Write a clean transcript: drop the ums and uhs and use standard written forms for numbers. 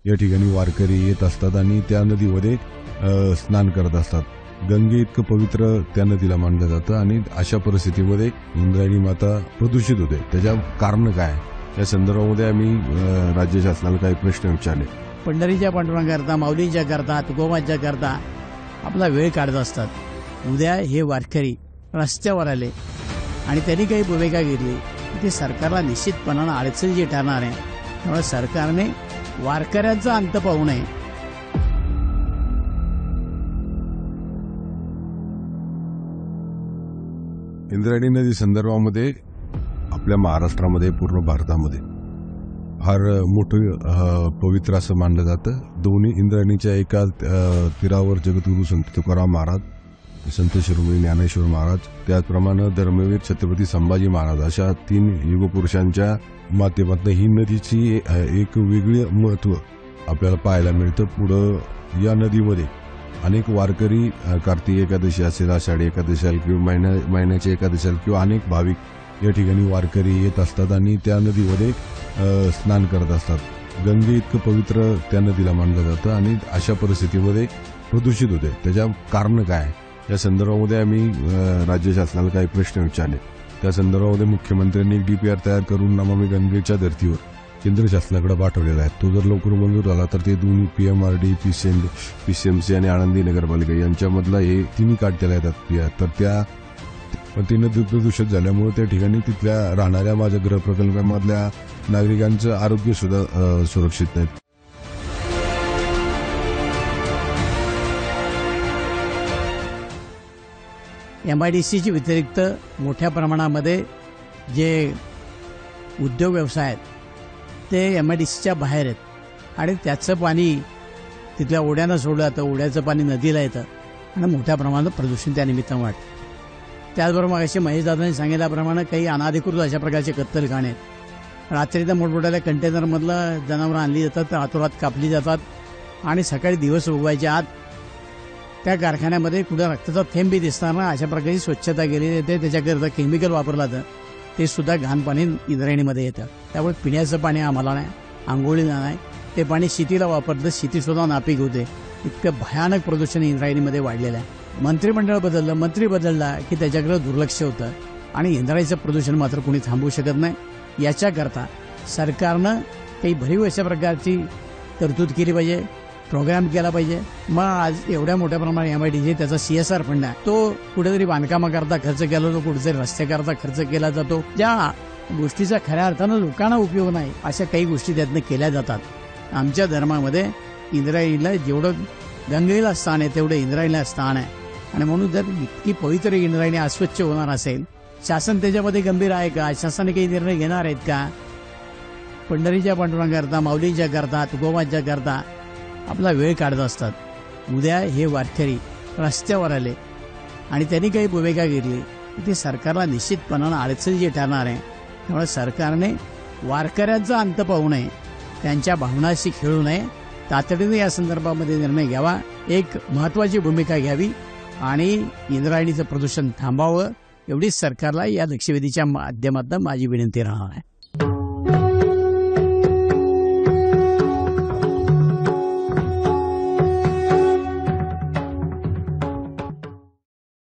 या ठिकाणी वारकरी येत असतात आणि त्या नदीमध्ये स्नान करत असतात. गंगे इतकं पवित्र त्या नदीला मानलं जातं आणि अशा परिस्थितीमध्ये इंद्रायणी माता प्रदूषित होते. त्याच्या कारण काय या संदर्भामध्ये आम्ही राज्य शासनाला काही प्रश्न विचारले. पंढरीच्या पांडुरंगाकरता, माऊलींच्या करता, तुकोबांच्या करता आपला वेळ काढत असतात. उद्या हे वारकरी रस्त्यावर आले आणि त्यांनी काही भूमिका घेतली ते सरकारला निश्चितपणानं अडचणीची ठरणार आहे. त्यामुळे सरकारने वारकऱ्यांचा अंत पाहू नये. इंद्रायणी नदी संदर्भामध्ये आपल्या महाराष्ट्रामध्ये, पूर्ण भारतामध्ये फार मोठं पवित्र असं मानलं जातं. दोन्ही इंद्रायणीच्या एका तीरावर जगद्गुरू संत तुकाराम महाराज, संत शिरोमणी ज्ञानेश्वर महाराज, त्याचप्रमाणे धर्मवीर छत्रपती संभाजी महाराज अशा 3 युगपुरुषांच्या माध्यमातून ही नदीची एक वेगळी महत्त्व आपल्याला पाहायला मिळतं. पुढं या नदीमध्ये अनेक वारकरी कार्तिक एकादशी असेल, आषाढी एकादशी असेल किंवा महिन्याची एकादशी असेल किंवा अनेक भाविक या ठिकाणी वारकरी येत असतात आणि त्या नदीमध्ये स्नान करत असतात. गंगे इतकं पवित्र त्या नदीला मानलं जातं आणि अशा परिस्थितीमध्ये प्रदूषित होते. त्याच्या कारण काय या संदर्भामध्ये आम्ही राज्य शासनाला काही प्रश्न विचारले. त्या संदर्भामध्ये मुख्यमंत्र्यांनी DPR तयार करून नमामि गंगेच्या धर्तीवर केंद्र शासनाकडे पाठवलेला आहे. तो जर लवकर मंजूर झाला तर ते दोन्ही PMRD, PCMC आणि आळंदी नगरपालिका यांच्यामधला हे तिन्ही काढता येतात. तर त्या ते नदी प्रदूषित झाल्यामुळे त्या ठिकाणी तिथल्या राहणाऱ्या माझ्या गृह प्रकल्पामधल्या नागरिकांचं आरोग्य सुद्धा सुरक्षित नाही. MIDCची व्यतिरिक्त मोठ्या प्रमाणामध्ये जे उद्योग व्यवसाय आहेत ते MIDCच्या बाहेर आहेत आणि त्याचं पाणी तिथल्या ओढ्यानं सोडलं जातं. ओढ्याचं पाणी नदीला येतं आणि मोठ्या प्रमाणात प्रदूषण त्या निमित्तानं वाटतं. त्याचबरोबर असे महेश दादांनी सांगितल्याप्रमाणे काही अनाधिकृत अशा प्रकारचे कत्तलखाने आहेत. रात्रीच्या मोठमोठ्या कंटेनरमधलं जनावरं आणली जातात, रातोरात कापली जातात आणि सकाळी दिवस उगवायच्या आत त्या कारखान्यामध्ये कुठं रक्ताचा थेंबही दिसणार ना अशा प्रकारची स्वच्छता केलेली येते. त्याच्याकरता केमिकल वापरलं जातं. ते सुद्धा घाण पाणी इंद्रायणीमध्ये येतं. त्यामुळे पिण्याचं पाणी आम्हाला नाही, आंघोळीला नाही. ते पाणी शेतीला वापरतं, शेतीसुद्धा नापीक होते. इतकं भयानक प्रदूषण इंद्रायणीमध्ये वाढलेलं आहे. मंत्रिमंडळ बदललं, मंत्री बदलला की त्याच्याकडे दुर्लक्ष होतं आणि इंद्रायणीचं प्रदूषण मात्र कोणी थांबवू शकत नाही. याच्याकरता सरकारनं काही भरीव अशा प्रकारची तरतूद केली पाहिजे, प्रोग्राम केला पाहिजे. मग आज एवढ्या मोठ्या प्रमाणात MIDC त्याचा CSR फंड आहे, तो कुठेतरी बांधकामाकरता खर्च केला जातो, कुठेतरी रस्त्याकरता खर्च केला जातो. ज्या गोष्टीचा खऱ्या अर्थानं लोकांना उपयोग नाही अशा काही गोष्टी त्यातनं केल्या जातात. आमच्या धर्मामध्ये इंद्रायणीला जेवढं गंगेला स्थान आहे तेवढं इंद्रायणीला स्थान आहे आणि म्हणून जर इतकी पवित्र इंद्रायणी अस्वच्छ होणार असेल, शासन त्याच्यामध्ये गंभीर आहे का? शासनाने काही निर्णय घेणार आहेत का? पंढरीच्या पांडुरंगाकरता, माऊलींच्या करता, तुकोबांच्या करता आपला वेळ काढत असतात. उद्या हे वारकरी रस्त्यावर आले आणि त्यांनी काही भूमिका घेतली ते सरकारला निश्चितपणानं अडचणीची ठरणार आहे. त्यामुळे सरकारने वारकऱ्यांचा अंत पाहू नये, त्यांच्या भावनाशी खेळू नये. तातडीने या संदर्भामध्ये निर्णय घ्यावा, एक महत्वाची भूमिका घ्यावी आणि इंद्रायणीचं प्रदूषण थांबावं एवढीच सरकारला या लक्षवेधीच्या माध्यमातून माझी विनंती राहणार आहे.